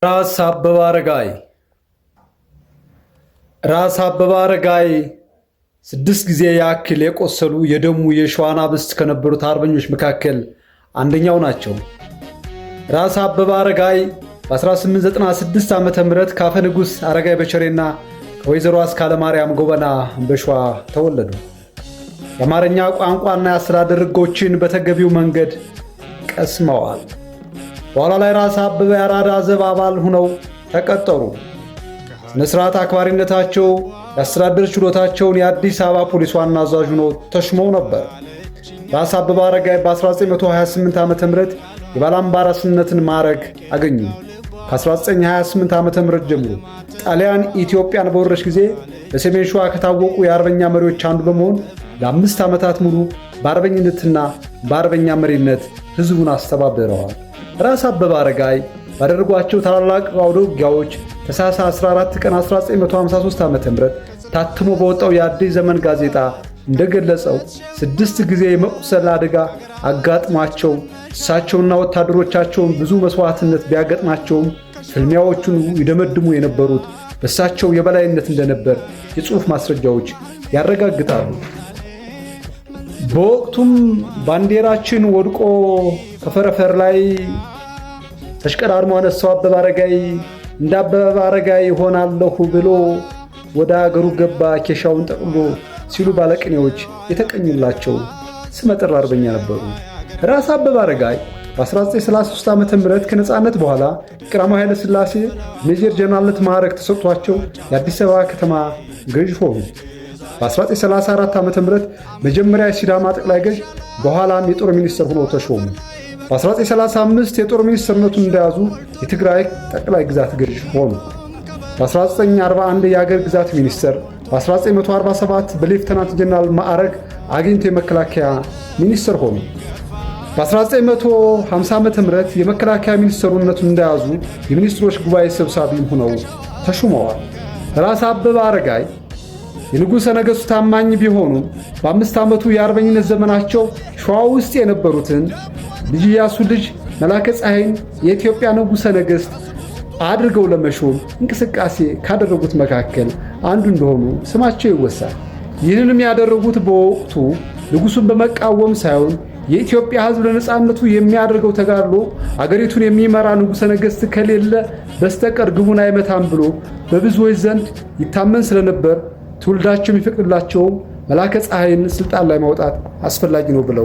ራስ አበበ አረጋይ ራስ አበበ አረጋይ 6 ጊዜ ያክል የቆሰሉ የደሙ የሸዋ አናብስት ከነበሩት አርበኞች መካከል አንደኛው ናቸው። ራስ አበበ አረጋይ በ1896 ዓመተ ምህረት ካፈ ንጉሥ አረጋይ በቸሬና ከወይዘሮ አስካለ ማርያም ጎበና በሸዋ ተወለዱ። የአማርኛ ቋንቋና የአስተዳደር ሕጎችን በተገቢው መንገድ ቀስመዋል። በኋላ ላይ ራስ አበበ የአራዳ ዘብ አባል ሆነው ተቀጠሩ። ስነ ስርዓት አክባሪነታቸው፣ የአስተዳደር ችሎታቸውን የአዲስ አበባ ፖሊስ ዋና አዛዥ ሆነው ተሾመው ነበር። ራስ አበበ አረጋይ በ1928 ዓ.ም የባላምባራስነትን ማዕረግ አገኙ። ከ1928 ዓ.ም ጀምሮ ጣሊያን ኢትዮጵያን በወረረች ጊዜ በሰሜን ሸዋ ከታወቁ የአርበኛ መሪዎች አንዱ በመሆን ለ5 ዓመታት ሙሉ በአርበኝነትና በአርበኛ መሪነት ሕዝቡን አስተባብረዋል። ራስ አበበ አረጋይ ባደረጓቸው ታላላቅ አውደ ውጊያዎች ታኅሳስ 14 ቀን 1953 ዓ.ም ታትሞ በወጣው የአዲስ ዘመን ጋዜጣ እንደገለጸው 6 ጊዜ የመቁሰል አደጋ አጋጥሟቸው እሳቸውና ወታደሮቻቸውን ብዙ መስዋዕትነት ቢያገጥማቸውም ፍልሚያዎቹን ይደመድሙ የነበሩት በእሳቸው የበላይነት እንደነበር የጽሑፍ ማስረጃዎች ያረጋግጣሉ። በወቅቱም ባንዲራችን ወድቆ ከፈረፈር ላይ ተሽቀዳድሞ አነሳው አበበ አረጋይ እንደ አበበ አረጋይ ሆናለሁ ብሎ ወደ አገሩ ገባ ኬሻውን ጠቅሎ ሲሉ ባለቅኔዎች የተቀኙላቸው ስመጥር አርበኛ ነበሩ። ራስ አበበ አረጋይ በ1933 ዓ.ም ከነጻነት በኋላ ቀዳማዊ ኃይለ ሥላሴ ሜጀር ጀነራልነት ማዕረግ ተሰጥቷቸው የአዲስ አበባ ከተማ ገዥ ሆኑ። በ1934 ዓ.ም መጀመሪያ የሲዳማ ጠቅላይ ገዥ በኋላም የጦር ሚኒስትር ሆነው ተሾሙ። በ1935 የጦር ሚኒስትርነቱን እንደያዙ የትግራይ ጠቅላይ ግዛት ገዥ ሆኑ። በ1941 የአገር ግዛት ሚኒስትር፣ በ1947 በሌፍተናንት ጀነራል ማዕረግ አግኝተው የመከላከያ ሚኒስትር ሆኑ። በ1950 ዓ.ም የመከላከያ ሚኒስትርነቱን እንደያዙ የሚኒስትሮች ጉባኤ ሰብሳቢም ሆነው ተሹመዋል። ራስ አበበ አረጋይ የንጉሠ ነገሥቱ ታማኝ ቢሆኑም በ5 ዓመቱ የአርበኝነት ዘመናቸው ሸዋ ውስጥ የነበሩትን ልጅ ኢያሱ ልጅ መላከ ፀሐይን የኢትዮጵያ ንጉሠ ነገሥት አድርገው ለመሾም እንቅስቃሴ ካደረጉት መካከል አንዱ እንደሆኑ ስማቸው ይወሳል። ይህንንም ያደረጉት በወቅቱ ንጉሡን በመቃወም ሳይሆን የኢትዮጵያ ሕዝብ ለነጻነቱ የሚያደርገው ተጋድሎ አገሪቱን የሚመራ ንጉሠ ነገሥት ከሌለ በስተቀር ግቡን አይመታም ብሎ በብዙዎች ዘንድ ይታመን ስለነበር ትውልዳቸው የሚፈቅድላቸው መላከ ፀሐይን ስልጣን ላይ ማውጣት አስፈላጊ ነው ብለው